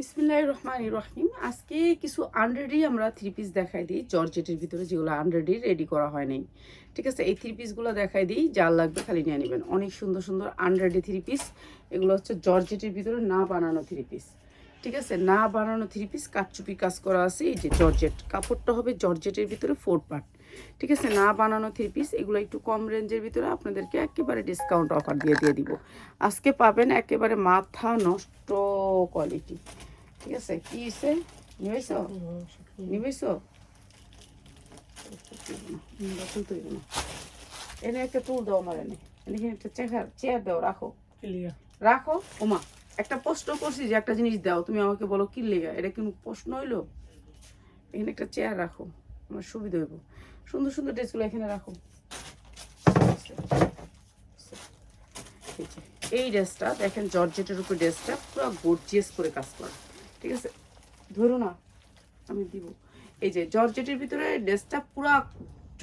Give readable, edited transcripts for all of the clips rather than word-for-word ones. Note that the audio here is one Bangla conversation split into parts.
বিসমিল্লাহির রহমানির রহিম। আজকে কিছু আনরেডি আমরা থ্রি পিস দেখাই দিই জর্জেটের ভিতরে, যেগুলো আনরেডি রেডি করা হয় নাই। ঠিক আছে, এই থ্রি পিসগুলো দেখাই দিই, যার লাগবে খালি নিয়ে নেবেন। অনেক সুন্দর সুন্দর আনরেডি থ্রি পিস, এগুলো হচ্ছে জর্জেটের ভিতরে না বানানো থ্রি পিস। ঠিক আছে, না বানানো থ্রি পিস, কাটচুপি কাজ করা আছে। এই যে জর্জেট কাপড়টা হবে জর্জেটের ভিতরে 4 পার্ট। ঠিক আছে, না বানানো থ্রি পিস, এগুলো একটু কম রেঞ্জের ভিতরে আপনাদেরকে একেবারে ডিসকাউন্ট অফার দিয়ে দিব। আজকে পাবেন একেবারে মাথা নষ্ট কোয়ালিটি। ঠিক আছে, কি হয়েছে? নিবেছ নিবেছ এনে একটা টুল দাও আমার, এনে এখানে একটা চেয়ার দাও, রাখো রাখো। ওমা, একটা প্রশ্ন করছি যে একটা জিনিস দাও, তুমি আমাকে বলো কি লেগা, এটা কি প্রশ্ন হইলো? এখানে একটা চেয়ার রাখো, আমার সুবিধা হইব। সুন্দর সুন্দর ড্রেসগুলো এখানে রাখো। এই ড্রেসটা দেখেন, জর্জেটের উপর ড্রেসটা পুরো গর্জিয়াস করে কাজ করা। ঠিক আছে, ধরো না, আমি দিব। এই যে জর্জেটের ভিতরে ড্রেসটা পুরা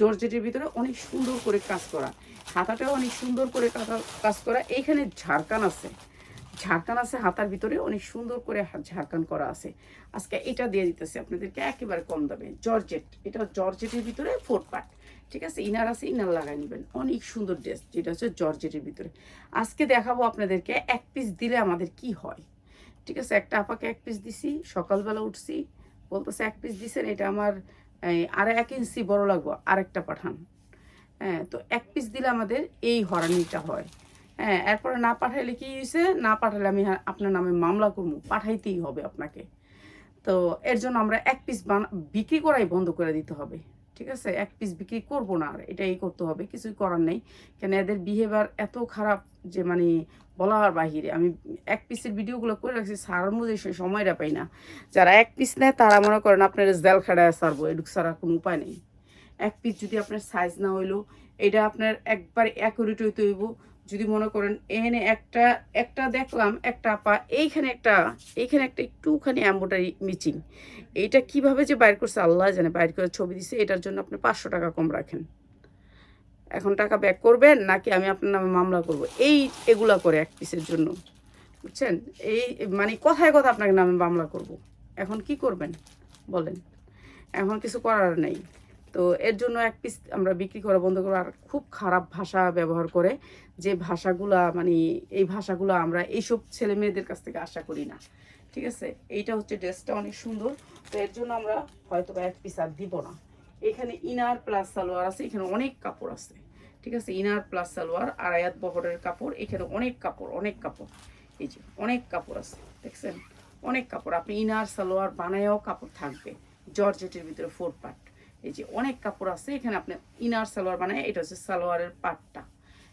জর্জেটের ভিতরে অনেক সুন্দর করে কাজ করা, হাতাটাও অনেক সুন্দর করে কাজ করা। এইখানে ঝাড়কান আছে, ঝাড়কান আছে হাতার ভিতরে, অনেক সুন্দর করে ঝাড়কান করা আছে। আজকে এটা দিয়ে দিতেছে আপনাদেরকে একেবারে কম দামে। জর্জেট, এটা জর্জেটের ভিতরে 4 পার্ট। ঠিক আছে, ইনার আছে, ইনার লাগাই নেবেন। অনেক সুন্দর ড্রেস, যেটা হচ্ছে জর্জেটের ভিতরে। আজকে দেখাবো আপনাদেরকে এক পিস দিলে আমাদের কি হয়। ঠিক আছে, একটা আপাকে এক পিস দিছি, সকালবেলা উঠছি, বলতেছে এক পিস দিছেন, এটা আমার আর 1 ইঞ্চি বড় লাগবো, আরেকটা পাঠান। হ্যাঁ, তো এক পিস দিলে আমাদের এই হরানিটা হয়। হ্যাঁ, এরপরে না পাঠাইলে কি হয়েছে, না পাঠালে আমি আপনার নামে মামলা করবো, পাঠাইতেই হবে আপনাকে। তো এর জন্য আমরা এক পিস বিক্রি করাই বন্ধ করে দিতে হবে। ঠিক আছে, এক পিস বিক্রি করবো না, আর এটাই করতে হবে, কিছুই করার নেই। কেন এদের বিহেভিয়ার এত খারাপ যে মানে বলার বাহিরে। আমি এক পিসের ভিডিওগুলো করে রাখছি, সারার মধ্যে সে সময়টা পাই না। যারা এক পিস নেয় তারা মনে করেন আপনার জেল খেড়ায় সারবো, এটুক ছাড়া কোনো উপায় নেই। এক পিস যদি আপনার সাইজ না হইলো, এটা আপনার একবার অ্যাকুরেট হইতে হইব। যদি মনে করেন এখানে একটা একটা দেখলাম, একটা আপা এইখানে একটা একটুখানি এম্ব্রয়ডারি মিচিং, এইটা কিভাবে যে বাইর করছে আল্লাহ জানে, বাইর করে ছবি দিছে। এটার জন্য আপনি 500 টাকা কম রাখেন। এখন টাকা ব্যাক করবেন নাকি আমি আপনার নামে মামলা করব? এগুলা করে এক পিসের জন্য, বুঝছেন? এই মানে কথায় কথা আপনাকে নামে মামলা করব। এখন কি করবেন বলেন? এখন কিছু করার নেই। তো এর জন্য এক পিস আমরা বিক্রি করা বন্ধ করবো। আর খুব খারাপ ভাষা ব্যবহার করে, যে ভাষাগুলা মানে এই ভাষাগুলো আমরা এইসব ছেলে মেয়েদের কাছ থেকে আশা করি না। ঠিক আছে, এইটা হচ্ছে ড্রেসটা অনেক সুন্দর। তো এর জন্য আমরা হয়তো বা এক পিস আর দিব না। এখানে ইনার প্লাস সালোয়ার আছে, এখানে অনেক কাপড় আছে। ঠিক আছে, ইনার প্লাস সালোয়ার, আড়াইয়াত বহরের কাপড়, এখানে অনেক কাপড়, অনেক কাপড়। এই যে অনেক কাপড় আছে, দেখছেন? অনেক কাপড়, আপনি ইনার সালোয়ার বানায়ও কাপড় থাকবে। জর্জেটের ভিতরে 4 পার্ট। এই যে অনেক কাপড় আছে, এখানে আপনি ইনার সালোয়ার বানায়। এটা হচ্ছে সালোয়ারের পার্টটা।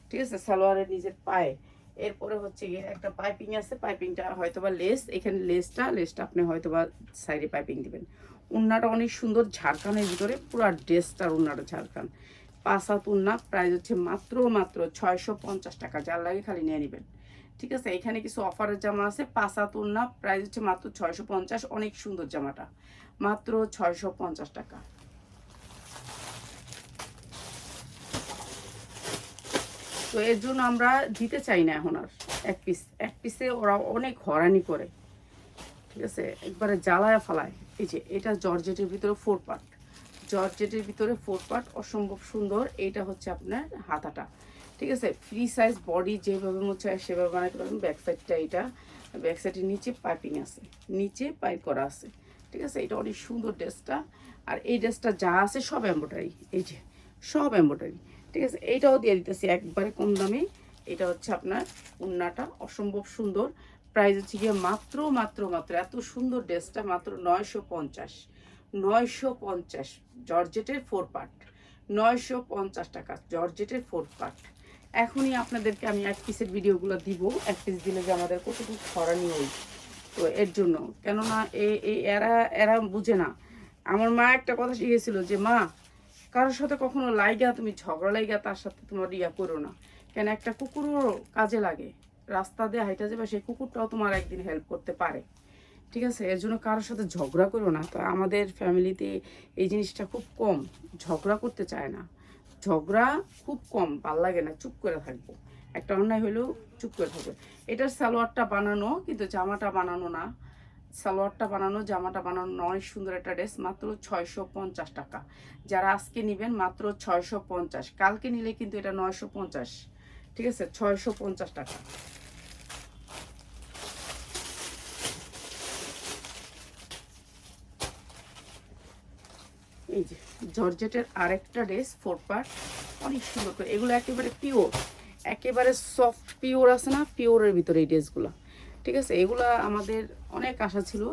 ঠিক আছে, সালোয়ারের নিজের পায়ে। এরপরে হচ্ছে গিয়ে একটা পাইপিং আছে, পাইপিংটা হয়তোবা লেস, এখানে লেসটা আপনি হয়তোবা সাইডে পাইপিং দিবেন। উন্নাটা অনেক সুন্দর, ঝাড়খানের ভিতরে পুরো ড্রেসটার উন্নাটা ঝাড়খান। 5 হাত উন্না, প্রাইস হচ্ছে মাত্র 650 টাকা। যার লাগে খালি নিয়ে নেবেন। ঠিক আছে, এখানে কিছু অফারের জামা আছে, 5 হাত উন্না, প্রাইস হচ্ছে মাত্র 650। অনেক সুন্দর জামাটা, মাত্র 650 টাকা। তো এর জন্য আমরা দিতে চাই না এখন আর এক পিসে ওরা অনেক হয়রানি করে। ঠিক আছে, একবারে জ্বালায় ফালায়। এই যে এটা জর্জেটের ভিতরে 4 পার্ট, জর্জেটের ভিতরে 4 পার্ট, অসম্ভব সুন্দর। এইটা হচ্ছে আপনার হাতাটা। ঠিক আছে, ফ্রি সাইজ বডি যেভাবে মনে হয় সেভাবে বানাতে পারবেন। ব্যাক সাইডটা, এটা ব্যাক সাইডের নিচে পাইপিং আছে, নিচে পাইপ করা আছে। ঠিক আছে, এটা অনেক সুন্দর ড্রেসটা। আর এই ড্রেসটা যা আছে সব এমব্রয়ডারি, এই যে সব এমব্রয়ডারি। ঠিক আছে, এইটাও দিয়ে দিতেছি একবারে কম দামে। এটা হচ্ছে আপনার উন্নাটা, অসম্ভব সুন্দর। প্রাইস হচ্ছে গিয়ে মাত্র এত সুন্দর ড্রেসটা মাত্র 950। 950 জর্জেটের 4 পার্ট, 950 টাকা জর্জেটের 4 পার্ট। এখনই আপনাদেরকে আমি এক পিসের ভিডিওগুলো দিব, এক পিস দিলে যে আমাদের কতটুকু ছড়ানি হয়। তো এর জন্য, কেননা এরা এরা বুঝে না। আমার মা একটা কথা শিখেছিল যে, মা কারোর সাথে কখনো লাইগা তুমি ঝগড়া লাইগা তার সাথে তোমার ইয়া করো না। কেন একটা কুকুরও কাজে লাগে, রাস্তা দিয়ে হাইটা যাবে, সেই কুকুরটাও তোমার একদিন হেল্প করতে পারে। ঠিক আছে, এর জন্য কারোর সাথে ঝগড়া করো না। তো আমাদের ফ্যামিলিতে এই জিনিসটা খুব কম, ঝগড়া করতে চায় না। ঝগড়া খুব কম, ভাল লাগে না, চুপ করে থাকবো। একটা অন্যায় হলেও চুপ করে থাকবে। এটার সালোয়ারটা বানানো, কিন্তু জামাটা বানানো না। সালোয়ারটা বানানো, জামাটা বানানো অনেক সুন্দর একটা ড্রেস, মাত্র 650 টাকা। যারা আজকে নেবেন মাত্র 650, কালকে নিলে কিন্তু এটা 950, ঠিক আছে, 650 টাকা। এই যে জর্জেটের আরেকটা ড্রেস 4 পার্ট, অনেক সুন্দর করে, এগুলো একেবারে পিওর, একেবারে সফট পিওর আছে না, পিওরের ভিতরে এই ড্রেসগুলো, ঠিক আছে। এগুলা আমাদের অনেক আশা ছিল,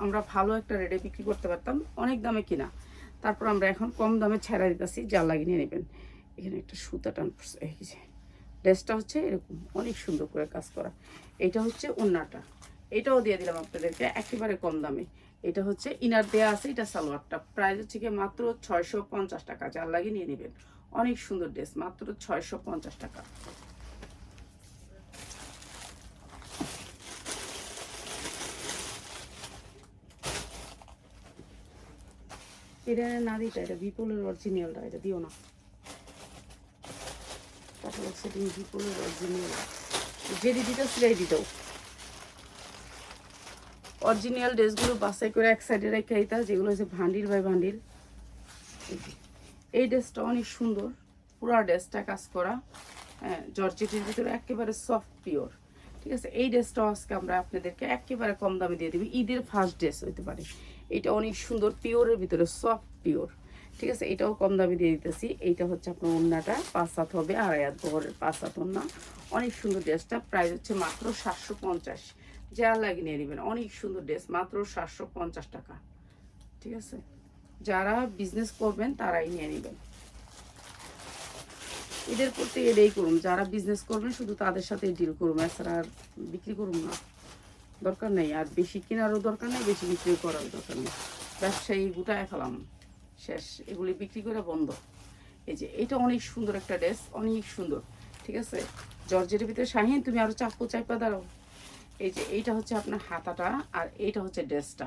আমরা ভালো একটা রেটে বিক্রি করতে পারতাম, অনেক দামে কিনা, তারপর আমরা এখন কম দামে ছেড়া দিতেছি, যা লাগিয়ে নিয়ে নেবেন। এখানে একটা সুতা টান পড়ছে, এই যে ড্রেসটা হচ্ছে এরকম অনেক সুন্দর করে কাজ করা। এটা হচ্ছে ওড়নাটা, এটাও দিয়ে দিলাম আপনাদেরকে একেবারে কম দামে। এটা হচ্ছে ইনার দেয়া আছে, এটা সালোয়ারটা, প্রাইস হচ্ছে কি মাত্র 650 টাকা, যার লাগিয়ে নিয়ে নেবেন। অনেক সুন্দর ড্রেস, মাত্র 650 টাকা। এটা না দিটা, এটা বিপুলের অরিজিনালটা, এটা দিও না, তারপর সেটিং বিপুলের অরিজিনাল, যেটি দিতে সেটাই দিতেও। অরিজিনাল ড্রেসগুলো বাছাই করে এক সাইডে রেখে দিতা, যেগুলো হচ্ছে ভান্ডিল বাই ভান্ডিল। এই ড্রেসটা অনেক সুন্দর, পুরা ড্রেসটা কাজ করা, হ্যাঁ, জর্জেটের ভিতরে একেবারে সফট পিওর, ঠিক আছে। এই ড্রেসটাও আজকে আমরা আপনাদেরকে একেবারে কম দামে দিয়ে দেবো, ঈদের ফার্স্ট ড্রেস হইতে পারে। এটা অনেক সুন্দর পিওরের ভিতরে সফট পিওর, ঠিক আছে, এটাও কম দামে দিয়ে দিতেছি। এইটা হচ্ছে আপনার ওড়নাটা 5 হাত হবে, 2.5 হাত বহরের 5 হাত ওড়না, অনেক সুন্দর ড্রেসটা, প্রাইস হচ্ছে মাত্র 750, যা লাগিয়ে নিয়ে নেবেন। অনেক সুন্দর ড্রেস, মাত্র 750 টাকা, ঠিক আছে। যারা বিজনেস করবেন তারাই নিয়ে নেবেন, এদের করতে এটাই করুন, যারা বিজনেস করবেন শুধু তাদের সাথে ডিল করুন, এছাড়া আর বিক্রি করুন না, দরকার নেই, আর বেশি কেনারও দরকার নেই, বেশি বিক্রি করারও দরকার নেই। ব্যবসায়ী গুটায় ফেলাম, শেষ, এগুলি বিক্রি করে বন্ধ। এই যে এটা অনেক সুন্দর একটা ড্রেস, অনেক সুন্দর, ঠিক আছে। জর্জেটের ভিতরে শাহিন, তুমি আরো চাপা দাঁড়াও। এই যে এইটা হচ্ছে আপনার হাতাটা, আর এইটা হচ্ছে ড্রেসটা।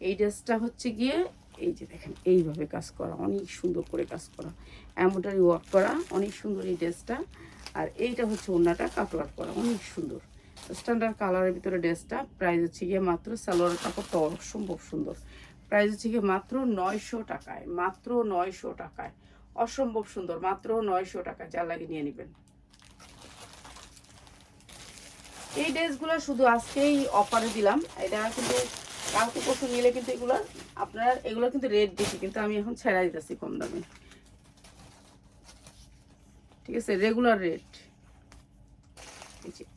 এই ড্রেসটা হচ্ছে গিয়ে এই যে দেখেন এইভাবে কাজ করা, অনেক সুন্দর করে কাজ করা, এমব্রয়ডারি ওয়ার্ক করা, অনেক সুন্দর এই ড্রেসটা। আর এইটা হচ্ছে ওড়নাটা কাপড় করা, অনেক সুন্দর স্ট্যান্ডার্ড কালারের ভিতরে ড্রেসটা, প্রাইস হচ্ছে গিয়ে মাত্র, সালোয়ারের কাপড়টা অসম্ভব সুন্দর, প্রাইস হচ্ছে গিয়ে মাত্র 900 টাকায়, মাত্র 900 টাকায়, অসম্ভব সুন্দর, মাত্র 900 টাকা, যা লাগে নিয়ে নেবেন। এই ড্রেসগুলো শুধু আজকেই অফারে দিলাম, এটা কিন্তু কালকে পরশু নিলে কিন্তু এগুলো আপনার, এগুলো কিন্তু রেট বেশি, কিন্তু আমি এখন ছেড়া দিতেছি কম দামে, ঠিক আছে, রেগুলার রেট।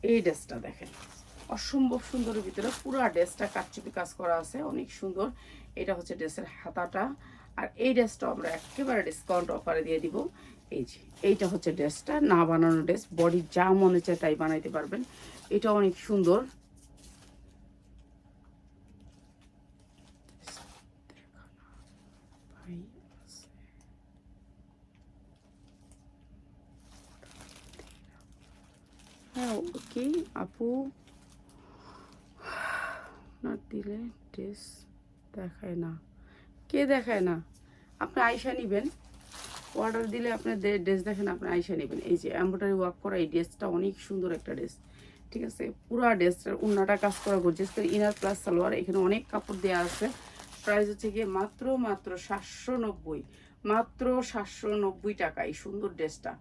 এই ড্রেসটা দেখেন অসম্ভব সুন্দরের ভিতরে, পুরো ড্রেসটা কাটচুপি কাজ করা আছে, অনেক সুন্দর। এটা হচ্ছে ড্রেসের হাতাটা, আর এই ড্রেসটা আমরা একেবারে ডিসকাউন্ট অফারে দিয়ে দিব। এই যে এইটা হচ্ছে ড্রেসটা, না বানানো ড্রেস, বডি যা মনে চায় তাই বানাইতে পারবেন, এটা অনেক সুন্দর। হ্যাঁ ওকে আপু, না দিলে ড্রেস দেখায় না, কে দেখায় না? আপনি আয়সা নেবেন, অর্ডার দিলে আপনার ড্রেস দেখেন, আপনি আয়সা নেবেন। এই যে এমব্রয়ডারি ওয়ার্ক করা এই ড্রেসটা অনেক সুন্দর একটা ড্রেস, ঠিক আছে, পুরো ড্রেসটার উন্নাটা কাজ করা গর্জিয়াস করে, ইনার প্লাস সালোয়ার, এখানে অনেক কাপড় দেওয়া আছে। প্রাইস হচ্ছে গিয়ে মাত্র 790, মাত্র 790 টাকা এই সুন্দর ড্রেসটা,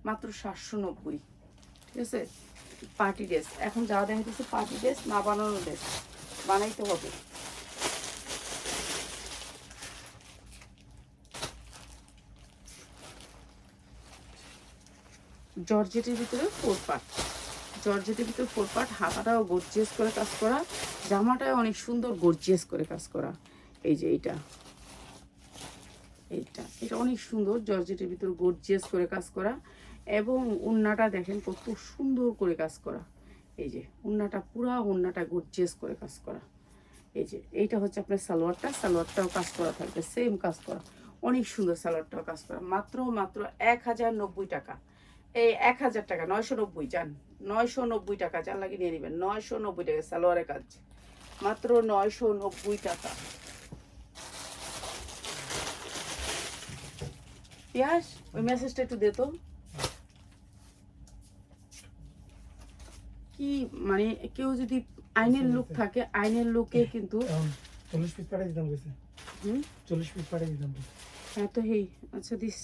মাত্র 790, ঠিক আছে। পার্টি ড্রেস, এখন যা দেখা যাচ্ছে পার্টি ড্রেস, না বানানো ড্রেস, বানাইতে হবে। জর্জেটের ভিতরে 4 পার্ট, জর্জেটের ভিতরে 4 পার্ট, হাতাটাও গর্জিয়াস করে কাজ করা, জামাটাও অনেক সুন্দর গর্জিয়াস করে কাজ করা। এই যে এইটা, এইটা এটা অনেক সুন্দর, জর্জেটের ভিতরে গর্জিয়াস করে কাজ করা, এবং ওড়নাটা দেখেন কত সুন্দর করে কাজ করা। এই যে ওড়নাটা, পুরা ওড়নাটা গর্জিয়াস করে কাজ করা। এই যে এইটা হচ্ছে আপনার সালোয়ারটা, সালোয়ারটাও কাজ করা থাকবে, সেম কাজ করা, অনেক সুন্দর, সালোয়ারটাও কাজ করা, মাত্র 1090 টাকা, এই 1000 টাকা, 990 যান, 990 টাকা, যার লাগে নিয়ে নেবেন, 990 টাকা সালোয়ারের কাজ, মাত্র 990 টাকা। পিয়াস ওই মেসেজটা একটু দে তো, কি মানে কেউ যদি আইনের লুক থাকে, আইনের লুকে কিন্তু 40 পিস পাঠিয়ে দিতাম কইছে। 40 পিস পাঠিয়ে দিতাম। হ্যাঁ তো হেই আচ্ছা দিস।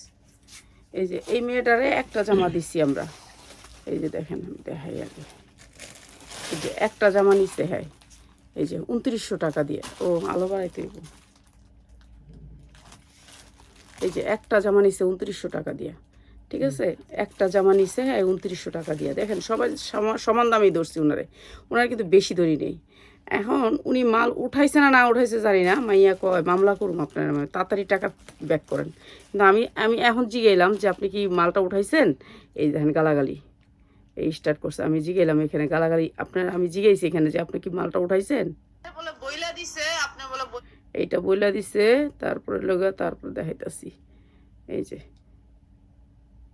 এই যে এই মেয়েটারে একটা জামা দিছি আমরা, এই যে দেখেন আমি দেখাই আগে, এই যে একটা জামা নিচ্ছে, হ্যাঁ এই যে 2900 টাকা দিয়ে। ও আলো বাড়াইতে হইব। এই যে একটা জামা নিচ্ছে 2900 টাকা দিয়ে, ঠিক আছে, একটা জামা নিচ্ছে হ্যাঁ 2900 টাকা দিয়ে। দেখেন সবাই সমান দামই ধরছি ওনারে, ওনার কিন্তু বেশি ধরি নেই। এখন উনি মাল উঠাইছে না না উঠাইছে জানি না, মাইয়া কয় মামলা করুন আপনার, তাড়াতাড়ি টাকা ব্যাক করেন। কিন্তু আমি এখন জিগাইলাম যে আপনি কি মালটা উঠাইছেন, এই দেখেন গালাগালি এই স্টার্ট করছে। আমি জিগাইলাম এখানে গালাগালি আপনার, আমি জিগাইছি এখানে যে আপনি কি মালটা উঠাইছেন, বলে বইলা দিছে আপনি বলে এইটা বইলা দিছে। তারপরে লগা তারপর দেখাইতাছি, এই যে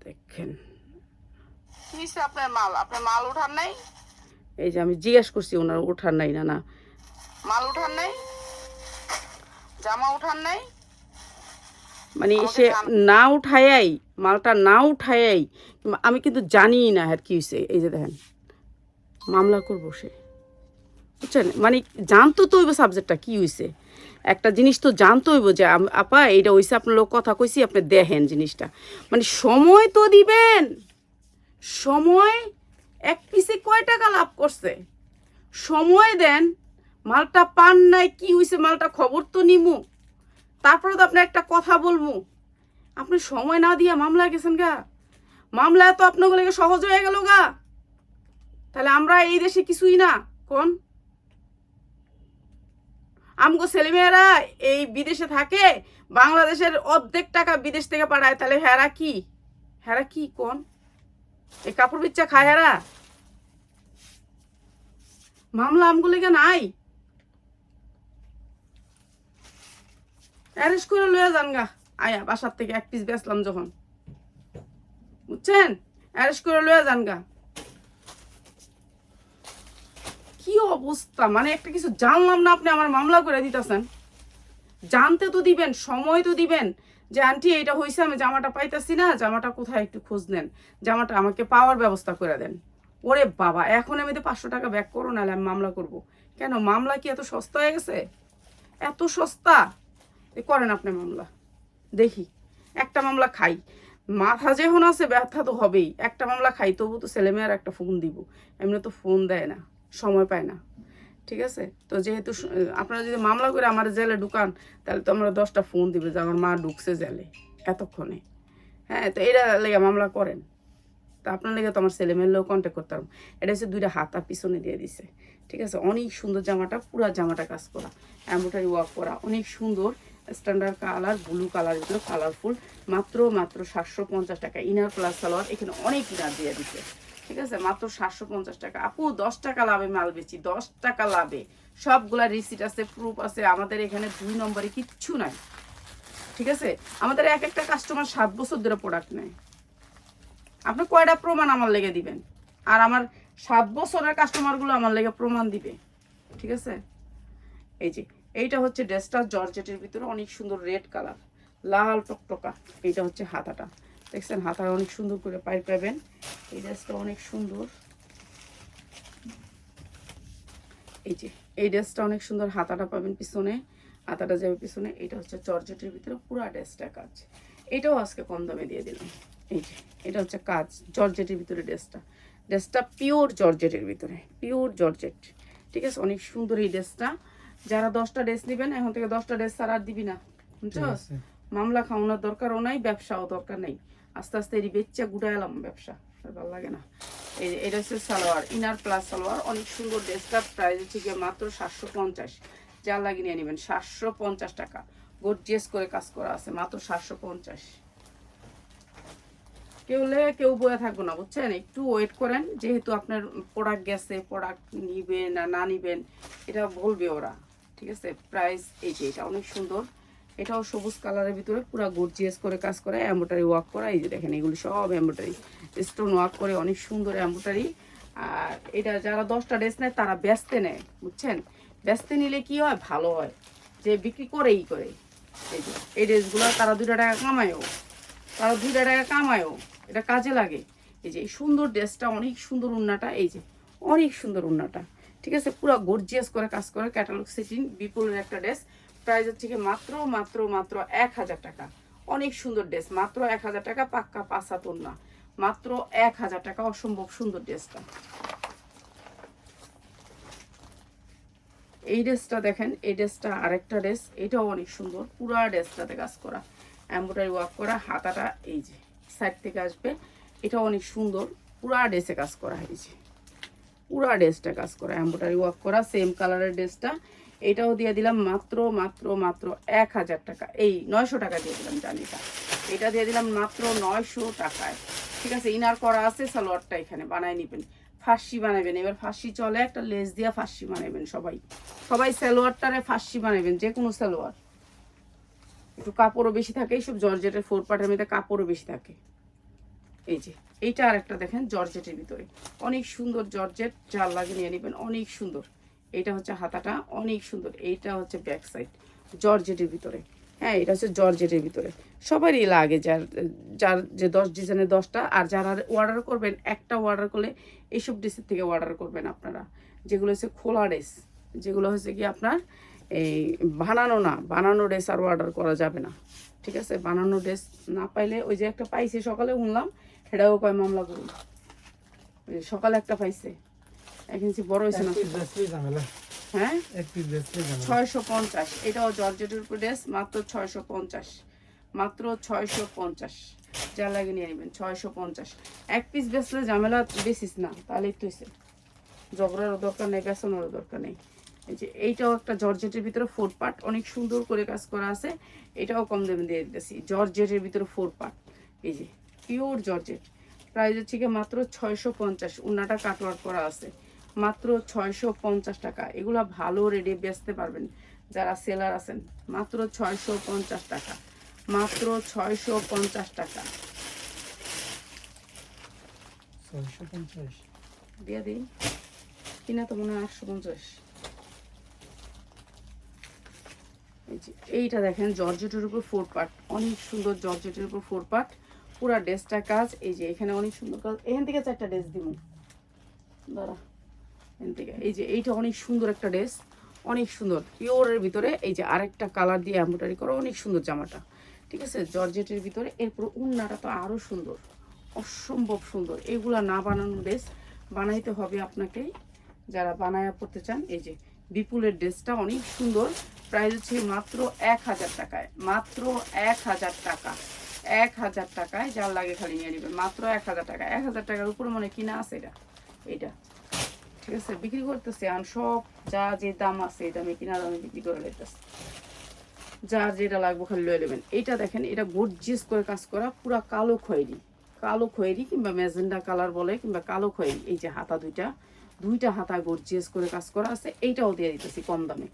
দেখেন আপনার মাল উঠান নাই। এই যে আমি জিজ্ঞেস করছি ওনার উঠান নাই, না না মাল উঠান নাই, জামা উঠান নাই, মানে সে না উঠায়াই, মালটা না উঠায়াই আমি কিন্তু জানি না আর কি হয়েছে। এই যে দেখেন মামলা করবো সে, বুঝছেন, মানে জানতো তো হইব সাবজেক্টটা কি হয়েছে, একটা জিনিস তো জানতে হইব যে আপা এইটা হয়েছে, আপনার লোক কথা কইছি আপনি দেখেন জিনিসটা, মানে সময় তো দিবেন। সময় এক পিসে কয় টাকা লাভ করছে, সময় দেন, মালটা পান নাই কি হয়েছে, মালটা খবর তো নিমু, তারপরে তো আপনার একটা কথা বলবো। আপনি সময় না দিয়া মামলা গেছেন গা, মামলা তো আপনাগুলোকে সহজ হয়ে গেল গা। তাহলে আমরা এই দেশে কিছুই না কোন, আমগো ছেলেমেয়েরা এই বিদেশে থাকে, বাংলাদেশের অর্ধেক টাকা বিদেশ থেকে পাঠায়, তাহলে হেরা কি কোন, এই কাপড় বিচ্ছা খায় হেরা? মামলা আমগুলিকে নাই, অ্যারেস্ট করে লয়ে যান গা। আয়া বাসার থেকে এক পিস বেচলাম যখন, বুঝছেন, অ্যারেস্ট করে লয়ে যান গা। কি অবস্থা, মানে একটা কিছু জানলাম না আপনি আমার মামলা করে দিতেছেন। জানতে তো দিবেন, সময় তো দিবেন যে আন্টি এইটা হয়েছে, আমি জামাটা পাইতেছি না, জামাটা কোথায় একটু খোঁজ নেন, জামাটা আমাকে পাওয়ার ব্যবস্থা করে দেন। ওরে বাবা, এখন আমি তো 500 টাকা ব্যাক করো, নাহলে আমি মামলা করব। কেন, মামলা কি এত সস্তা হয়ে গেছে? এত সস্তা? করেন আপনি মামলা, দেখি একটা মামলা খাই, মাথা যখন আছে ব্যথা তো হবেই, একটা মামলা খাই, তবু তো ছেলেমেয়ের একটা ফোন দিব, এমনি তো ফোন দেয় না, সময় পায় না, ঠিক আছে। তো যেহেতু আপনারা যদি মামলা করে আমার জেলে ঢুকান, তাহলে তো আমরা 10টা ফোন দিবে যে আমার মা ঢুকছে জেলে এতক্ষণে। হ্যাঁ, তো এটা লেগে মামলা করেন, তা আপনার লেগে তো আমার ছেলেমেয়ের লোক কন্ট্যাক্ট করতাম। এটা হচ্ছে 2টা হাতা পিছনে দিয়ে দিছে, ঠিক আছে। অনেক সুন্দর জামাটা, পুরা জামাটা কাজ করা, এমব্রয়ডারি ওয়ার্ক করা, অনেক সুন্দর স্ট্যান্ডার্ড কালার, ব্লু কালার, এগুলো কালারফুল। মাত্র 750 টাকা, ইনার প্লাস সালোয়ার, এখানে অনেক ইনার দিয়ে দিচ্ছে, ঠিক আছে। মাত্র 750 টাকা। আপু 10 টাকা লাভে মাল বেচি, 10 টাকা লাভে, সবগুলা রিসিট আছে, প্রুফ আছে। আমাদের এখানে 2 নম্বরে কিচ্ছু নাই, ঠিক আছে। আমাদের এক একটা কাস্টমার 7 বছর ধরে প্রোডাক্ট নেয়। আপনি কয়টা প্রমাণ আমার লেগে দিবেন, আর আমার 7 বছরের কাস্টমারগুলো আমার লেগে প্রমাণ দিবে, ঠিক আছে। এই যে এইটা হচ্ছে ড্রেসটা, জর্জেটের ভিতরে অনেক সুন্দর রেড কালার, লাল টকটকা। এইটা হচ্ছে হাতাটা, দেখছেন, হাতা অনেক সুন্দর করে পাই পাবেন। এই ড্রেসটা অনেক সুন্দর, এই যে এই ড্রেসটা অনেক সুন্দর, হাতাটা পাবেন পিছনে, হাতাটা যাবে পিছনে। এটা হচ্ছে জর্জেটের ভিতরে পুরো ড্রেসটা কাজ, এটাও আজকে কম দামে দিয়ে দিলাম। এই যে এটা হচ্ছে কাজ জর্জেটের ভিতরে, ড্রেসটা পিওর জর্জেটের ভিতরে, পিওর জর্জেট, ঠিক আছে। অনেক সুন্দর এই ড্রেসটা। যারা 10টা ড্রেস নেবেন, এখন থেকে 10টা ড্রেস ছাড়া আর দিবি না, বুঝছস। মামলা খাওয়ানোর দরকারও নাই, ব্যবসাও দরকার নেই, আস্তে আস্তে এটি বেচ্চা গুটাইলাম, ব্যবসা আর ভালো লাগে না। এই যে এটা হচ্ছে সালোয়ার, ইনার প্লাস সালোয়ার, অনেক সুন্দর ড্রেসটা। প্রাইস হচ্ছে গিয়ে মাত্র 750, যা লাগিয়ে নিয়ে নেবেন 750 টাকা। গর্জিয়াস করে কাজ করা আছে, মাত্র 750। কেউ বয়ে থাকবো না, বুঝছেন, একটু ওয়েট করেন। যেহেতু আপনার প্রোডাক্ট গেছে, প্রোডাক্ট নিবেন না নিবেন এটা বলবে ওরা, ঠিক আছে। প্রাইস এই যে এটা অনেক সুন্দর, এটাও সবুজ কালারের ভিতরে পুরো গর্জিয়াস করে কাজ করে, এমব্রয়ডারি ওয়ার্ক করা। এই যে দেখেন, এগুলো সব এমব্রয়ডারি, স্টোন ওয়ার্ক করে, অনেক সুন্দর এমব্রয়ডারি। আর এটা যারা 10টা ড্রেস নেয় তারা ব্যস্তে নেয়, বুঝছেন। ব্যস্তে নিলে কি হয়, ভালো হয়, যে বিক্রি করেই করে। এই যে এই ড্রেসগুলো তারা 2টা টাকা কামায়ও, এটা কাজে লাগে। এই যে এই সুন্দর ড্রেসটা, অনেক সুন্দর উন্নাটা, এই যে অনেক সুন্দর উন্নাটা, ঠিক আছে, পুরো গর্জিয়াস করে কাজ করে, ক্যাটালগ সেটিং, বিপুলের একটা ড্রেস। প্রাইস হচ্ছে কি মাত্র মাত্র মাত্র 1000 টাকা। অনেক সুন্দর ড্রেস, মাত্র 1000 টাকা, পাক্কা 5 হাত ওড়না, মাত্র 1000 টাকা। অসম্ভব সুন্দর ড্রেসটা। এই ড্রেসটা দেখেন, এই ড্রেসটা আরেকটা ড্রেস, এটাও অনেক সুন্দর, পুরা ড্রেসটাতে কাজ করা, এমব্রয়ডারি ওয়ার্ক করা, হাতাটা এই যে সাইড থেকে আসবে, এটা অনেক সুন্দর, পুরা ড্রেসে কাজ করা, এই যে পুরা ড্রেসটা কাজ করা, এমব্রয়ডারি ওয়ার্ক করা, সেম কালারের ড্রেসটা। এটাও দিয়ে দিলাম মাত্র মাত্র মাত্র 1000 টাকা, এই 900 টাকা দিয়ে দিলাম জানিটা, এটা দিয়ে দিলাম মাত্র 900 টাকায়। ঠিক আছে, ইনার করা আছে, সালোয়ারটা এখানে বানায় নিবেন, ফার্সি বানাবেন, এবার ফার্সি চলে, একটা লেস দিয়া ফার্সি বানাবেন, সবাই সবাই সালোয়ারটারে ফার্সি বানাবেন, যে কোনো সালোয়ার, একটু কাপড়ও বেশি থাকে, এইসব জর্জেটের 4 পার্টের মধ্যে কাপড়ও বেশি থাকে। এই যে এইটা আরেকটা দেখেন জর্জেটের ভিতরে, অনেক সুন্দর জর্জেট, জাল লাগে নিয়ে নেবেন, অনেক সুন্দর। এইটা হচ্ছে হাতাটা, অনেক সুন্দর। এইটা হচ্ছে ব্যাক সাইড, জর্জেটের ভিতরে। হ্যাঁ, এটা হচ্ছে জর্জেটের ভিতরে, সবারই লাগে, যার যার যে 10 ডিজাইনের 10টা। আর যারা অর্ডার করবেন, একটা অর্ডার করলে এইসব ড্রেসের থেকে অর্ডার করবেন আপনারা, যেগুলো হচ্ছে খোলা ড্রেস, যেগুলো হচ্ছে কি আপনার এই বানানো না, বানানো ড্রেস আর অর্ডার করা যাবে না। ঠিক আছে, বানানো ড্রেস না পাইলে, ওই যে একটা পাইছে সকালে শুনলাম, সেটাও কয় মামলা করুন, সকালে একটা পাইছে, এক ইঞ্চি বড় হয়েছে না, হ্যাঁ 650। এটাও জর্জেটের উপর ড্রেস, মাত্র 650, মাত্র 650, যা লাগে নিয়ে নেবেন 650। এক পিস বেচলে ঝামেলা বেশিস না, তাহলেই তো হয়েছে, ঝগড়ারও দরকার নেই, বেচনেরও দরকার নেই। এই যে এইটাও একটা জর্জেটের ভিতরে 4 পার্ট, অনেক সুন্দর করে কাজ করা আছে, এটাও কম দামে দিয়ে দিতেছি, জর্জেটের ভিতরে 4 পার্ট, এই যে পিওর জর্জেট। প্রাইস হচ্ছে কি মাত্র 650, উন্নাটা কাটওয়ার্ক করা আছে, মাত্র 650 টাকা। এগুলা ভালো রেডি বেচতে পারবেন যারা সেলার আছেন, মাত্র 650 টাকা, মাত্র 650 টাকা দিয়ে দিই, কিনা তো মনে হয় 850। এইটা দেখেন জর্জেটের উপর 4 পার্ট, অনেক সুন্দর, জর্জেটের উপর 4 পার্ট, পুরা ড্রেসটা কাজ। এই যে এখানে অনেক সুন্দর কাজ, এখান থেকে 4টা ড্রেস দিব দাঁড়া, এখান থেকে। এই যে এইটা অনেক সুন্দর একটা ড্রেস, অনেক সুন্দর, পিওরের ভিতরে। এই যে আরেকটা কালার দিয়ে এমব্রয়ডারি করা, অনেক সুন্দর জামাটা। ঠিক আছে, জর্জেটের ভিতরে। এরপর উন্নাটা তো আরো সুন্দর, অসম্ভব সুন্দর। এগুলা না বানানো ড্রেস বানাইতে হবে আপনাকে, যারা বানায়া পড়তে চান। এই যে বিপুলের ড্রেসটা অনেক সুন্দর, প্রাইস হচ্ছে মাত্র 1000 টাকায়, মাত্র 1000 টাকা, 1000 টাকায়, যার লাগে খালি নিয়ে নেবেন, মাত্র 1000 টাকা। 1000 টাকার উপরে মনে কিনা আছে এটা, এইটা ঠিক আছে, বিক্রি করতেছে। আর সব যা যে দাম আছে, এই দামে কিনা দামে বিক্রি করে লেতেছে, যার যেটা লাগবে খালি লয়ে নেবেন। এইটা দেখেন, এটা গর্জিয়াস করে কাজ করা, পুরা কালো খয়েরি, কালো খয়েরি কিংবা ম্যাজেন্ডা কালার বলে, কিংবা কালো খয়েরি। এই যে হাতা দুইটা হাতা গর্জিয়াস করে কাজ করা আছে, এইটাও দিয়ে দিতেছি কম দামে,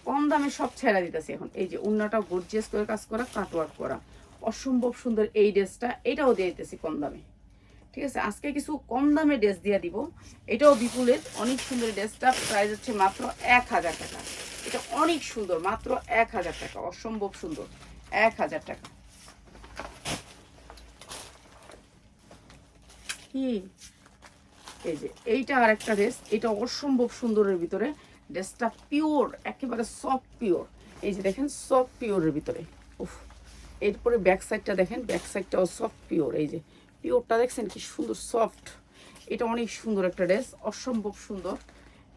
কম দামে সব ছেড়া দিতেছি এখন। এই যে উন্নাটাও গর্জিয়াস করে কাজ করা, কাটওয়ার্ক করা, অসম্ভব সুন্দর এই ড্রেসটা, এটাও দিয়ে দিতেছি কম দামে। ঠিক আছে, আজকে কিছু কম দামে ড্রেস দিয়ে দিব। এটাও বিপুলের অনেক সুন্দর ড্রেসটা, প্রাইস হচ্ছে মাত্র 1000 টাকা। এটা অনেক সুন্দর, মাত্র 1000 টাকা, অসম্ভব সুন্দর, 1000 টাকা। কি এই যে এইটা আর একটা ড্রেস, এটা অসম্ভব সুন্দরের ভিতরে, ড্রেসটা পিওর, একেবারে সফট পিওর। এই যে দেখেন, সফট পিওরের ভিতরে, উফ। এরপরে ব্যাক সাইডটা দেখেন, ব্যাক সাইডটাও সফট পিওর। এই যে পিওরটা দেখছেন কি সুন্দর সফট, এটা অনেক সুন্দর একটা ড্রেস, অসম্ভব সুন্দর।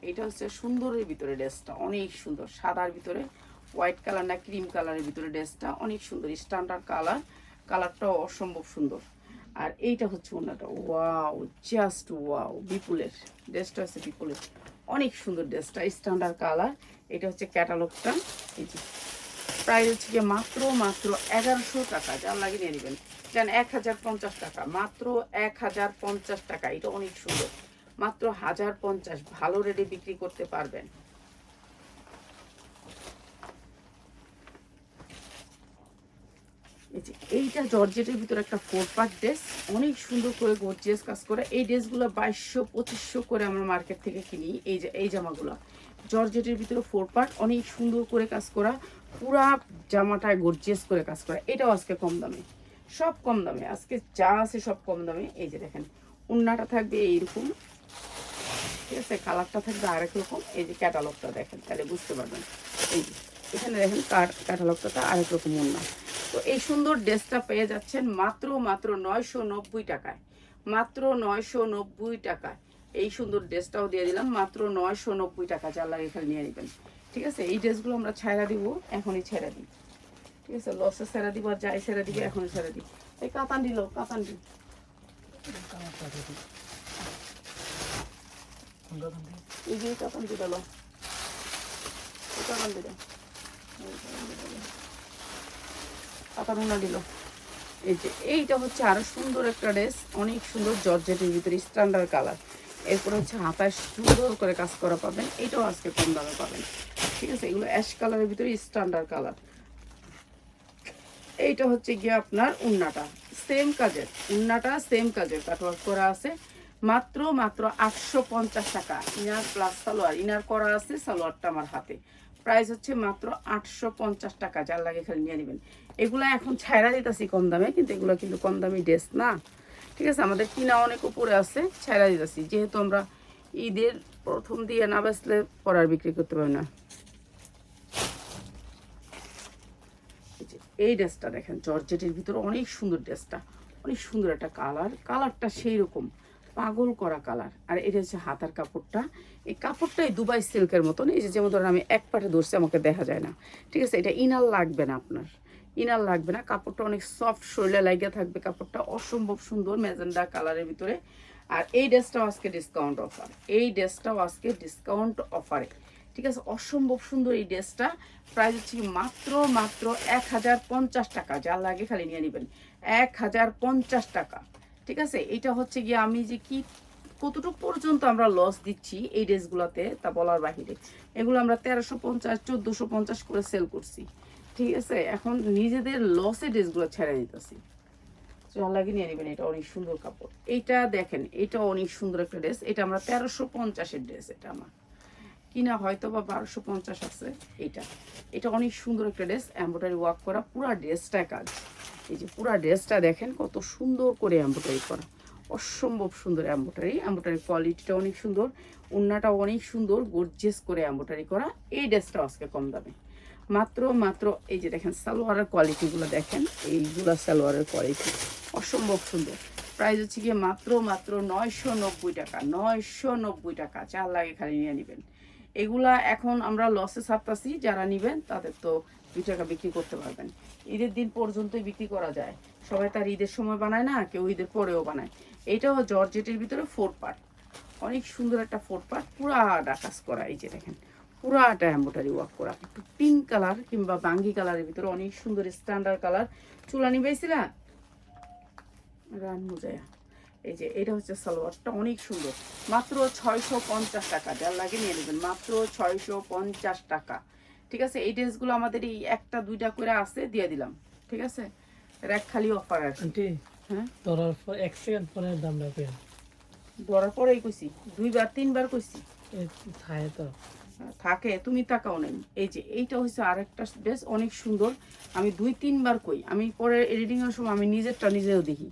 এটা হচ্ছে সুন্দরের ভিতরে ড্রেসটা, অনেক সুন্দর, সাদার ভিতরে হোয়াইট কালার না ক্রিম কালারের ভিতরে ড্রেসটা অনেক সুন্দর, স্ট্যান্ডার্ড কালার, কালারটাও অসম্ভব সুন্দর। আর এইটা হচ্ছে ওনাটা, ওয়াও, জাস্ট ওয়াও, বিপুলের ড্রেসটা হচ্ছে বিপুলের, অনেক সুন্দর ড্রেসটা, স্ট্যান্ডার্ড কালার। এটা হচ্ছে ক্যাটালগটা। এই যে প্রাইস হচ্ছে গিয়ে মাত্র মাত্র 1100 টাকা, যার লাগে নিয়ে নেবেন। জান 1050 টাকা, মাত্র 1050 টাকা। এটা অনেক সুন্দর, মাত্র 1050, ভালো রেটে বিক্রি করতে পারবেন। এইটা জর্জেটের ভিতরে একটা 4 পার্ট ড্রেস, অনেক সুন্দর করে গর্জিয়াস কাজ করে। এই ড্রেসগুলো 2200-2500 করে আমরা মার্কেট থেকে কিনি। এই যে এই জামাগুলো জর্জেটের ভিতরে 4 পার্ট, অনেক সুন্দর করে কাজ করা, পুরা জামাটায় গর্জিয়াস করে কাজ করা। এটাও আজকে কম দামে, সব কম দামে, আজকে যা আছে সব কম দামে। এই যে দেখেন, ওন্নাটা থাকবে এইরকম, ঠিক আছে, কালারটা থাকবে আরেক রকম। এই যে ক্যাটালগটা দেখেন, তাহলে বুঝতে পারবেন। এই যে এখানে দেখেন ক্যাটালগটা আরেক রকম ওড়না। তো এই সুন্দর ড্রেসটা পেয়ে যাচ্ছেন মাত্র 990 টাকায়, মাত্র 990 টাকায়। এই সুন্দর ড্রেসটাও দিয়ে দিলাম মাত্র 990 টাকা, যার লাগে এখানে নিয়ে নেবেন। ঠিক আছে, এই ড্রেসগুলো আমরা ছাইরা দিব, এখনই ছেড়ে দিই। ঠিক আছে, লসে ছেড়ে দিব আর যাই ছেড়ে দিবে এখনই ছেড়ে দিই। এই কাতান দিল, কাতান দিল, এই যে কাতান দিল, কাতান দিল, কাতান না দিল। এই যে এইটা হচ্ছে আরো সুন্দর একটা ড্রেস, অনেক সুন্দর জর্জেটের ভিতরে স্ট্যান্ডার্ড কালার। এরপরে হচ্ছে হাতায় সুন্দর করে কাজ করা পাবেন, এটাও আজকে কম দামে পাবেন। ঠিক আছে, এগুলো অ্যাশ কালারের ভিতরে স্ট্যান্ডার্ড কালার। এইটা হচ্ছে গিয়ে আপনার উন্নাটা সেম কাজের, উন্নাটা সেম কাজের কাটওয়ার্ক করা আছে, মাত্র 850 টাকা। ইনার প্লাস সালোয়ার, ইনার করা আছে, সালোয়ারটা আমার হাতে। প্রাইস হচ্ছে মাত্র 850 টাকা, যার লাগে খালি নিয়ে নেবেন। এগুলো এখন ছাইরা দিতেছি কম দামে, কিন্তু এগুলো কিন্তু কম দামি ড্রেস না। ঠিক আছে, আমাদের কিনা অনেক উপরে আছে, ছাইরা দিতেছি, যেহেতু আমরা ঈদের প্রথম দিয়ে না বেচলে পরে আর বিক্রি করতে পারি না। এই ড্রেসটা দেখেন, জর্জেটের ভিতরে অনেক সুন্দর ড্রেসটা, অনেক সুন্দর একটা কালার, কালারটা সেই রকম পাগল করা কালার। আর এটা হচ্ছে হাতার কাপড়টা, এই কাপড়টাই দুবাই সিল্কের মতন। এই যে যেমন ধরেন আমি এক পাটে ধরছি, আমাকে দেখা যায় না। ঠিক আছে, এটা ইনার লাগবে না, আপনার ইনার লাগবে না, কাপড়টা অনেক সফট, শরীরে লাগিয়ে থাকবে, কাপড়টা অসম্ভব সুন্দর ম্যাজেন্ডা কালারের ভিতরে। আর এই ড্রেসটাও আজকে ডিসকাউন্ট অফার, এই ড্রেসটাও আজকে ডিসকাউন্ট অফারে। ঠিক আছে, অসম্ভব সুন্দর এই ড্রেসটা। প্রাইস হচ্ছে মাত্র 1050 টাকা, যার লাগে খালি নিয়ে নেবেন 1050 টাকা। ঠিক আছে, এটা হচ্ছে গিয়ে আমি যে কি কতটুকু পর্যন্ত আমরা লস দিচ্ছি এই ড্রেসগুলোতে তা বলার বাহিরে। এগুলো আমরা 1350 1450 করে সেল করছি। ঠিক আছে, এখন নিজেদের লসে ড্রেসগুলো ছেড়ে দিতেছি, যার লাগে নিয়ে নেবেন। এটা অনেক সুন্দর কাপড়, এইটা দেখেন, এটা অনেক সুন্দর একটা ড্রেস। এটা আমরা 1350-এর ড্রেস, এটা আমার কিনা হয়তো বা 1250 আছে। এটা এটা অনেক সুন্দর একটা ড্রেস, এমব্রয়ডারি ওয়ার্ক করা, পুরো ড্রেসটা কাজ। এই যে পুরো ড্রেসটা দেখেন কত সুন্দর করে এমব্রয়ডারি করা, অসম্ভব সুন্দর এমব্রয়ডারি। এমব্রয়ডারি কোয়ালিটিটা অনেক সুন্দর, ওড়নাটা অনেক সুন্দর, গর্জিয়াস করে এমব্রয়ডারি করা। এই ড্রেসটা আজকে কম দামে মাত্র এই যে দেখেন সালোয়ারের কোয়ালিটিগুলো দেখেন, এইগুলা সালোয়ারের কোয়ালিটি অসম্ভব সুন্দর। প্রাইস হচ্ছে গিয়ে মাত্র 990 টাকা, 990 টাকা, যার লাগে খালি নিয়ে নেবেন। এগুলা এখন আমরা লসে ছাড়তাছি, যারা নেবেন তাদের তো 2 টাকা বিক্রি করতে পারবেন। ঈদের দিন পর্যন্তই বিক্রি করা যায়, সবাই তার ঈদের সময় বানায় না, কেউ ঈদের পরেও বানায়। এইটাও জর্জেটের ভিতরে 4 পার্ট, অনেক সুন্দর একটা 4 পার্ট, পুরাটা কাজ করা। এই যে দেখেন পুরাটা এমব্রয়ডারি ওয়ার্ক করা, একটু পিঙ্ক কালার কিংবা বাঙ্গি কালারের ভিতরে অনেক সুন্দর স্ট্যান্ডার্ড কালার। চুলা নিবেছিলা রান মুজায়া। এই যে এটা হচ্ছে সালোয়ারটা অনেক সুন্দর, মাত্র 650 টাকা, যার লাগে নিয়ে নেবেন মাত্র 650 টাকা। ঠিক আছে, এই ড্রেসগুলো আমাদের এই 1টা 2টা করে আছে, দিয়ে দিলাম। ঠিক আছে, এক খালি অফার আর কি। হ্যাঁ, ধরার পর 1 সেকেন্ড পরে দাম রাখবেন, ধরার পরেই কইছি, 2বার 3বার কইছি, থাকে তো থাকে, তুমি তাকাও নেই। এই যে এইটা হচ্ছে আরেকটা ড্রেস অনেক সুন্দর, আমি 2-3বার কই, আমি পরে এডিটিং এর সময় আমি নিজেরটা নিজেও দেখি।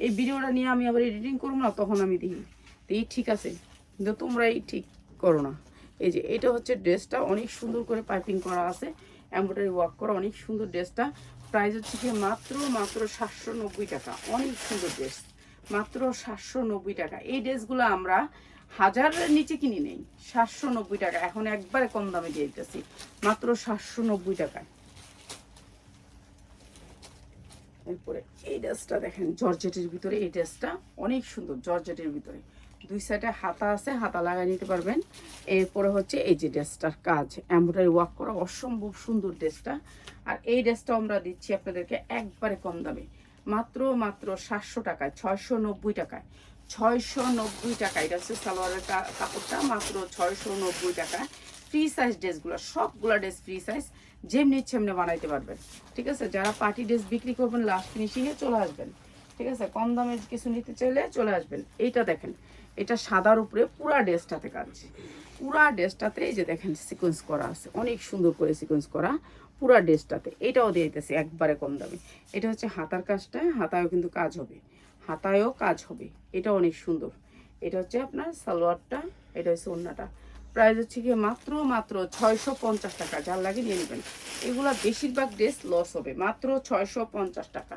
এই ভিডিওটা নিয়ে আমি আবার এডিটিং করবো না, তখন আমি দেখি তো এই ঠিক আছে, কিন্তু তোমরা এই ঠিক করো না। এই যে এটা হচ্ছে ড্রেসটা অনেক সুন্দর করে পাইপিং করা আছে, এমব্রয়ডারি ওয়ার্ক করা, অনেক সুন্দর ড্রেসটা। প্রাইস হচ্ছে কি মাত্র 790 টাকা, অনেক সুন্দর ড্রেস, মাত্র 790 টাকা। এই ড্রেসগুলো আমরা 1000-এর নিচে কিনি নেই, 790 টাকা এখন একবারে কম দামে দিয়ে দিতেছি, মাত্র 790 টাকায়। এরপরে এই ড্রেসটা দেখেন জর্জেটের ভিতরে, এই ড্রেসটা অনেক সুন্দর, জর্জেটের ভিতরে 2 সাইডে হাতা আছে, হাতা লাগিয়ে নিতে পারবেন। এরপরে হচ্ছে এই যে ড্রেসটার কাজ, এমব্রয়ডারি ওয়ার্ক করা, অসম্ভব সুন্দর ড্রেসটা। আর এই ড্রেসটাও আমরা দিচ্ছি আপনাদেরকে একবারে কম দামে, মাত্র 700 টাকায়, 690 টাকায়, 690 টাকা। এটা হচ্ছে সালোয়ারের কাপড়টা, মাত্র 690 টাকা। ফ্রি সাইজ ড্রেসগুলো, সবগুলো ড্রেস ফ্রি সাইজ, যেমনি ইচ্ছে এমনি বানাইতে পারবেন। ঠিক আছে, যারা পার্টি ড্রেস বিক্রি করবেন লাস্ট ফিনিশিংয়ে চলে আসবেন। ঠিক আছে, কম দামে কিছু নিতে চাইলে চলে আসবেন। এইটা দেখেন, এটা সাদার উপরে পুরা ড্রেসটাতে কাজ, পুরা ড্রেসটাতে এই যে দেখেন সিকোয়েন্স করা আছে, অনেক সুন্দর করে সিকোয়েন্স করা পুরা ড্রেসটাতে। এটাও দিয়ে দিতেছি একবারে কম দামে। এটা হচ্ছে হাতার কাজটা, হাতায়ও কিন্তু কাজ হবে, হাতায়ও কাজ হবে, এটা অনেক সুন্দর। এটা হচ্ছে আপনার সালোয়ারটা, এটা হচ্ছে ওড়নাটা। প্রাইস হচ্ছে কি মাত্র মাত্র 650 টাকা, যার লাগে নিয়ে নেবেন। এগুলা বেশিরভাগ ড্রেস লস হবে, মাত্র 650 টাকা,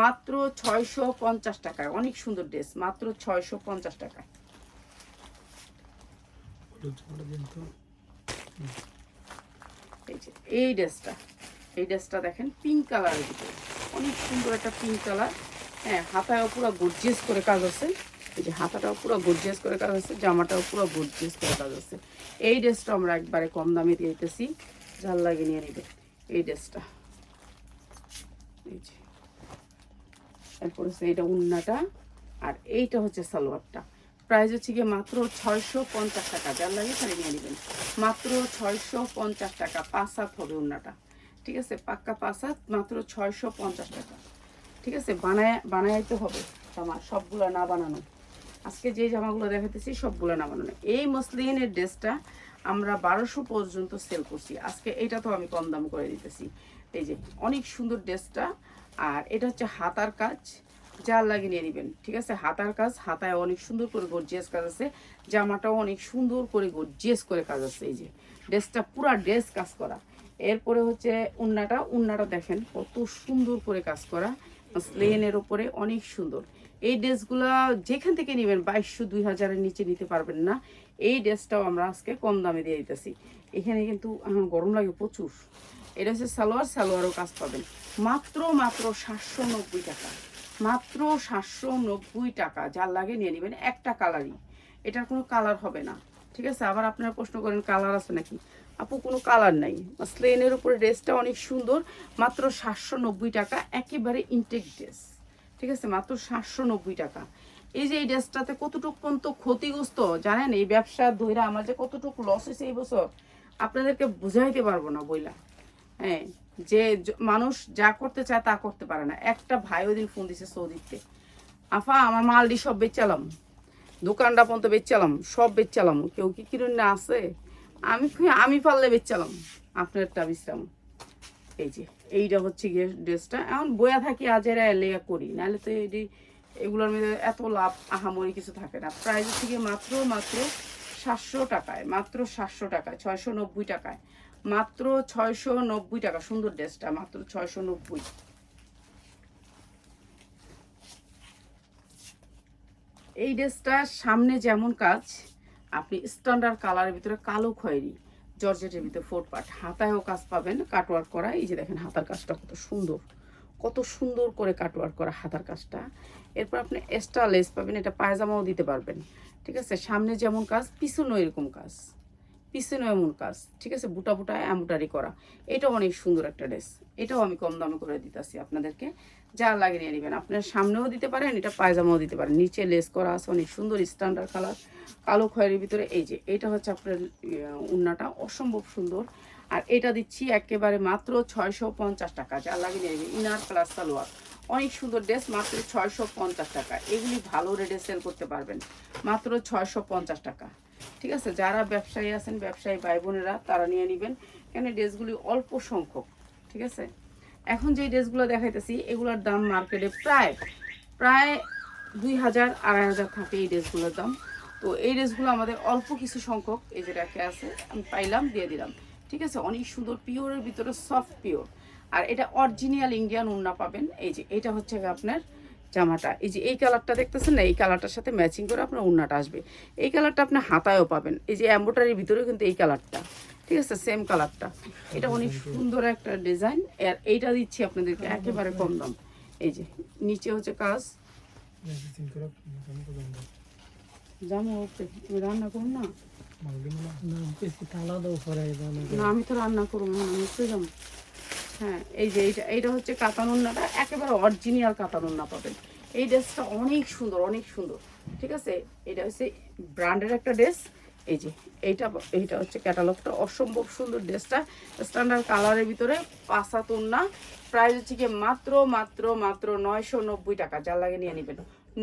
মাত্র 650 টাকায় অনেক সুন্দর ড্রেস, মাত্র 650 টাকায়। এই যে এই ড্রেসটা, এই ড্রেসটা দেখেন পিঙ্ক কালারের ভিতরে, অনেক সুন্দর একটা পিঙ্ক কালার। হ্যাঁ, হাতায়ও পুরো গর্জিয়াস করে কাজ আছে। এই যে হাতাটাও পুরো গর্জিয়াস করে কাজ আছে, জামাটাও পুরো গর্জিয়াস করে কাজ আছে। এই ড্রেসটা আমরা একবারে কম দামে দিয়ে দিতেছি, যার লাগে নিয়ে নেবে এই ড্রেসটা। এই যে এরপর হচ্ছে এইটা উন্নাটা, আর এইটা হচ্ছে সালোয়ারটা। প্রাইস হচ্ছে গিয়ে মাত্র 650 টাকা, যার লাগে শাড়ি নিয়ে নেবেন, মাত্র 650 টাকা। 5 হাত হবে উন্নাটা, ঠিক আছে, পাক্কা 5 হাত, মাত্র 650 টাকা। ঠিক আছে, বানাইতে হবে জামা, সবগুলো না বানানো। আজকে যে জামাগুলো দেখাতেছি সবগুলো না বানানো। এই মসলিনের ড্রেসটা আমরা 1200 পর্যন্ত সেল করছি, আজকে এটা তো আমি কম দাম করে দিতেছি। এই যে অনেক সুন্দর ড্রেসটা, আর এটা হচ্ছে হাতার কাজ, যার লাগে নিয়ে নেবেন। ঠিক আছে, হাতার কাজ, হাতায় অনেক সুন্দর করে গর্জিয়াস কাজ আছে, জামাটাও অনেক সুন্দর করে গর্জিয়াস করে কাজ আছে। এই যে ড্রেসটা পুরা ড্রেস কাজ করা। এরপরে হচ্ছে উন্নাটা দেখেন কত সুন্দর করে কাজ করা, স্লেনের ওপরে অনেক সুন্দর। এই ড্রেসগুলা যেখান থেকে নেবেন 2200-2000-এর নিচে নিতে পারবেন না। এই ড্রেসটাও আমরা আজকে কম দামে দিয়ে দিতেছি। এখানে কিন্তু গরম লাগে প্রচুর। এটা হচ্ছে সালোয়ারও কাজ পাবেন, মাত্র মাত্র 790 টাকা, মাত্র 790 টাকা। যার লাগে নিয়ে নেবেন, একটা কালারই, এটার কোনো কালার হবে না। ঠিক আছে, আবার আপনারা প্রশ্ন করেন কালার আছে নাকি, আপু কোনো কালার নাই। স্লেনের উপরে ড্রেসটা অনেক সুন্দর, মাত্র 790 টাকা, একেবারে ইনটেক ড্রেস। ঠিক আছে, মাত্র 790 টাকা। এই যে এই ড্রেসটাতে কতটুকু পর্যন্ত ক্ষতিগ্রস্ত জানেন, এই ব্যবসা ধইরা আমার যে কতটুকু লস হয়েছে এই বছর আপনাদেরকে বুঝাইতে পারবো না বইলা। হ্যাঁ, যে মানুষ যা করতে চায় তা করতে পারে না। একটা ভাই ওই দিন ফোন দিছে সৌদিতে, আফা আমার মালডি সব বেচালাম, দোকানটা পর্যন্ত বেচালাম, সব বেচালাম, কেউ কি কিনুন না আছে, আমি পারলে বেচালাম, আপনারটা বিশ্রাম। এই যে এইটা হচ্ছে গিয়ে ড্রেসটা। এখন বয়া থাকি আজেরা লেগা করি, নাহলে তো এগুলোর মধ্যে এত লাভ আহামরি কিছু থাকে না। প্রাইস হচ্ছে গিয়ে মাত্র মাত্র 700 টাকায়, মাত্র 700 টাকায়, 690 টাকায়, মাত্র 690 টাকা। সুন্দর ড্রেসটা মাত্র 690। এই ড্রেসটার সামনে যেমন কাজ, আপনি স্ট্যান্ডার্ড কালারের ভিতরে কালো খয়েরি জর্জেটের ভিতরে 4 পার্ট, হাতায়ও কাজ পাবেন কাটওয়ার্ক করা। এই যে দেখেন হাতার কাজটা কত সুন্দর, কত সুন্দর করে কাটওয়ার্ক করা হাতার কাজটা। এরপর আপনি এক্সট্রা লেস পাবেন, এটা পায়জামাও দিতে পারবেন। ঠিক আছে, সামনে যেমন কাজ পিছনেও এরকম কাজ, পিছনেও এমন কাজ। ঠিক আছে, বুটা বুটা এমব্রয়ডারি করা। এটাও অনেক সুন্দর একটা ড্রেস, এটাও আমি কম দামে করে দিতেছি আপনাদেরকে, যা লাগে নিয়ে নেবেন। আপনার সামনেও দিতে পারেন, এটা পায়জামাও দিতে পারেন, নিচে লেস করা আছে, অনেক সুন্দর স্ট্যান্ডার্ড কালার, কালো খয়েরির ভিতরে। এই যে এটা হচ্ছে আপনার উন্নাটা, অসম্ভব সুন্দর। আর এটা দিচ্ছি একেবারে মাত্র 650 টাকা, যা লাগে নিয়ে নেবেন। ইনার প্লাস সালোয়ার, অনেক সুন্দর ড্রেস, মাত্র 650 টাকা। এগুলি ভালো রেটে সেল করতে পারবেন, মাত্র 650 টাকা। ঠিক আছে, যারা ব্যবসায়ী আছেন, ব্যবসায়ী ভাই বোনেরা, তারা নিয়ে নেবেন, কেন ড্রেসগুলি অল্প সংখ্যক। ঠিক আছে, এখন যে ড্রেসগুলো দেখাইতেছি এগুলোর দাম মার্কেটে প্রায় প্রায় 2000-2500 থাকে এই ড্রেসগুলোর দাম। তো এই ড্রেসগুলো আমাদের অল্প কিছু সংখ্যক, এই যে রেখে আছে, আমি পাইলাম দিয়ে দিলাম। ঠিক আছে, অনেক সুন্দর, পিওরের ভিতরে সফট পিওর। আর এটা অরিজিনাল ইন্ডিয়ান উন্না পাবেন। এই যে এটা হচ্ছে আপনার জামাটা, এই যে এই কালারটা দেখতেছেন না, এই কালারটার সাথে ম্যাচিং করে আপনার উন্নাটা আসবে। এই কালারটা আপনি হাতায়ও পাবেন, এই যে এমব্রয়ডারির ভিতরেও কিন্তু এই কালারটা, ঠিক আছে, সেম কালারটা। এটা অনেক সুন্দর একটা ডিজাইন। আর এইটা দিচ্ছি আপনাদেরকে একেবারে কম দাম। এই যে নিচে হচ্ছে কাজ, জামা ওপরে, তুমি রান্না করো না? না আমি তো রান্না করবো না, আমি তো যাবো। হ্যাঁ, এই যে এইটা হচ্ছে কাতান ওড়নাটা, একেবারে অরিজিনাল কাতান ওড়না পাবেন। এই ড্রেসটা অনেক সুন্দর, অনেক সুন্দর। ঠিক আছে, এটা হচ্ছে ব্র্যান্ডের একটা ড্রেস। এই যে এইটা হচ্ছে ক্যাটালগটা, অসম্ভব সুন্দর ড্রেসটা, স্ট্যান্ডার্ড কালারের ভিতরে 5 হাত ওড়না। প্রাইস হচ্ছে কি মাত্র মাত্র মাত্র 990 টাকা, যা লাগে নিয়ে নেবেন,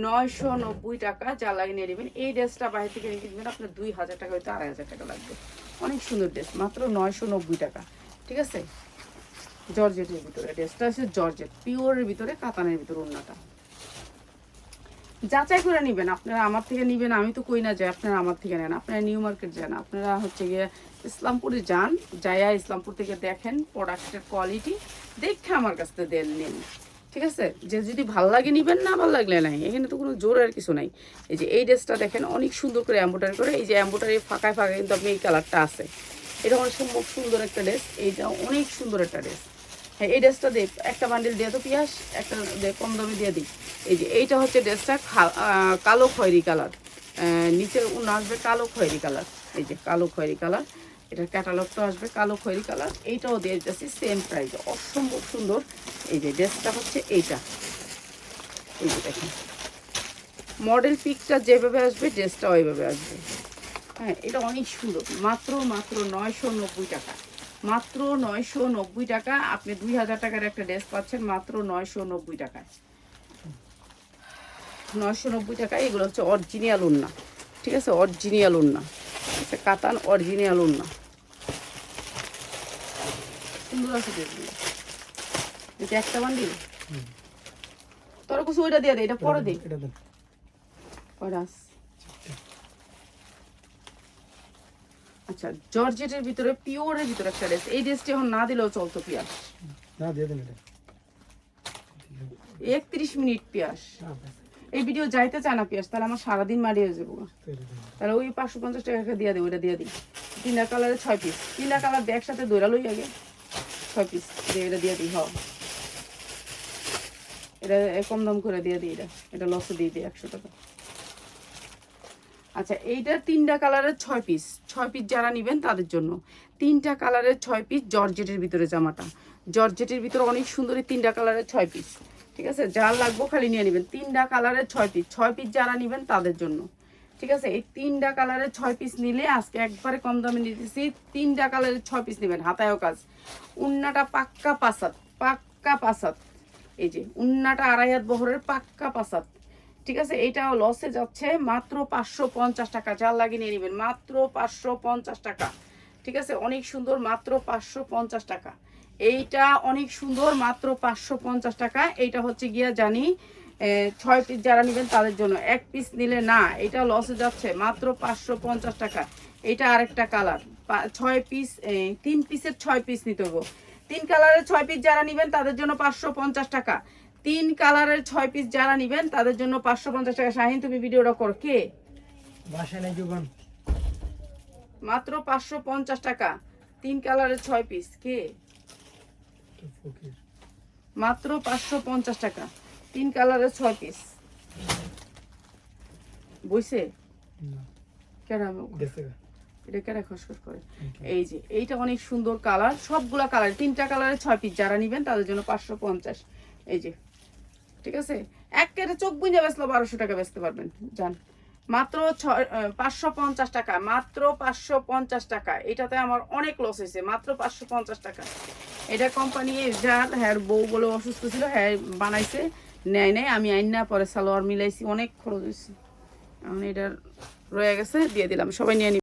990 টাকা, যা লাগে নিয়ে নেবেন। এই ড্রেসটা বাইরে থেকে নিয়ে নেবেন আপনার 2000 টাকা হয়তো 2500 টাকা লাগবে। অনেক সুন্দর ড্রেস, মাত্র 990 টাকা। ঠিক আছে, জর্জেটের ভিতরে ড্রেসটা আছে, জর্জেট পিওরের ভিতরে কাতানের ভিতরে ওড়নাটা। যাচাই করে নেবেন, আপনারা আমার থেকে নেবেন, আমি তো কই না যে আপনারা আমার থেকে নেন, আপনারা নিউ মার্কেট যান, আপনারা হচ্ছে গিয়ে ইসলামপুরে যান, যাইয়া ইসলামপুর থেকে দেখেন প্রোডাক্টের কোয়ালিটি, দেখে আমার কাছ থেকে দেন নিন, ঠিক আছে? যে যদি ভালো লাগে নেবেন, না ভালো লাগলে নাই, এখানে তো কোনো জোরের কিছু নাই। এই যে এই ড্রেসটা দেখেন অনেক সুন্দর করে এম্ব্রয়ডারি করে, এই যে এম্ব্রয়ডারি ফাঁকায় ফাঁকায় কিন্তু আপনি এই কালারটা আছে, এটা অনেক সুন্দর একটা ড্রেস, এইটা অনেক সুন্দর একটা ড্রেস। হ্যাঁ, এই ড্রেসটা দে, একটা বান্ডিল দিয়ে তো পিয়াস, একটা কম দামে দিয়ে দিই। এই যে এইটা হচ্ছে ড্রেসটা কালো খয়েরি কালার, নিচের উন্ন আসবে কালো খয়েরি কালার, এই যে কালো খয়েরি কালার, এটার ক্যাটালগটা আসবে কালো খয়েরি কালার, এইটাও দিয়ে দিচ্ছি সেম প্রাইস, অসম্ভব সুন্দর। এই যে ড্রেসটা হচ্ছে এইটা, এই যে দেখেন মডেল পিকটা যেভাবে আসবে ড্রেসটা ওইভাবে আসবে। হ্যাঁ, এটা অনেক সুন্দর, মাত্র 990 টাকা, মাত্র 990 টাকা। আপনি 2000 টাকার একটা ড্রেস পাচ্ছেন মাত্র 990 টাকায়, 990 টাকায়। এগুলো হচ্ছে অরিজিনাল ওড়না, ঠিক আছে? অরিজিনাল ওড়না, আচ্ছা কাতান অরিজিনাল ওড়না, সুন্দর আছে ড্রেসগুলো। এটা একটা বান্ডিল, তোর কিছু ওইটা দিয়ে দে, এটা পরে দে, এটা দেন। কয়টা আছে? আচ্ছা, জর্জেটের ভিতরে পিওরের ভিতরে একটা ড্রেস, এই ড্রেসটি এখন না দিলেও চলতো পিয়াস, না দিয়ে দেন এটা। 31 মিনিট পিয়াস। না, ব্যাস, এই ভিডিও যাইতে চায় না পিয়াস, তাহলে আমার সারাদিন মারি হয়ে যাবো। তো এটা দেন। তাহলে ওই 550 টাকা দিয়ে দিই, ওইটা দিয়ে দিই। 3টা কালারে 6 পিস, 3টা কালার একসাথে দৌড়া লই আগে, 6 পিস দিয়ে এটা দিয়ে দিই। হ্যাঁ, এটা কম দাম করে দিয়ে দিই, এটা লসে দিয়ে দিই 100 টাকা। আচ্ছা, এইটা 3টা কালারের 6 পিস, 6 পিস যারা নেবেন তাদের জন্য 3টা কালারের 6 পিস, জর্জেটের ভিতরে জামাটা, জর্জেটের ভিতরে অনেক সুন্দর, 3টা কালারের 6 পিস, ঠিক আছে? যার লাগবো খালি নিয়ে নেবেন, 3টা কালারের 6 পিস, 6 পিস যারা নেবেন তাদের জন্য, ঠিক আছে? এই 3টা কালারের 6 পিস নিলে আজকে একবারে কম দামে নিতেছি, 3টা কালারের 6 পিস নেবেন, হাতায়ও কাজ, উন্নাটা পাক্কা পাসাত, পাক্কা পাসাত, এই যে উন্নাটা 2.5 হাত বহরের পাক্কা পাসাত, ঠিক আছে? এইটাও লসে যাচ্ছে মাত্র 550 টাকা, যার লাগিয়ে নিয়ে নেবেন মাত্র 550 টাকা, ঠিক আছে? অনেক সুন্দর, মাত্র 550 টাকা। এইটা অনেক সুন্দর, মাত্র 550 টাকা। এইটা হচ্ছে গিয়া জানি 6 পিস যারা নেবেন তাদের জন্য, 1 পিস নিলে না, এটা লসে যাচ্ছে মাত্র 550 টাকা। এটা আরেকটা কালার, 6 পিস, 3 পিসের 6 পিস নিতে হবে, 3 কালারের 6 পিস যারা নেবেন তাদের জন্য 550 টাকা, 3 কালারের 6 পিস যারা নেবেন তাদের জন্য 550 টাকা। শাহিন, তুমি ভিডিওটা করো, কে বাসায় নাই জোগান। মাত্র 550 টাকা, 3 কালারের 6 পিস, কে তো ফকির। মাত্র 550 টাকা, 3 কালারের 6 পিস। বইছে না, কেন গেছে গা। এটা কেন খসখস করে? এই যে এইটা অনেক সুন্দর কালার, সবগুলা কালার, 3টা কালারের 6 পিস যারা নেবেন তাদের জন্য 550, এই যে, ঠিক আছে? এক কেটে চোখ বুঝে বেচলো 1200 টাকা বেচতে পারবেন, জান, মাত্র 550 টাকা, মাত্র 550 টাকা। এটাতে আমার অনেক লস হয়েছে, মাত্র 550 টাকা। এটা কোম্পানি যার হ্যার বউ বলে অসুস্থ ছিল, হ্যাঁ বানাইছে, নেয় নেয়, আমি আইন না পরে সালোয়ার মিলাইছি, অনেক খরচ হয়েছে, এখন এটার রয়ে গেছে, দিয়ে দিলাম, সবাই নিয়ে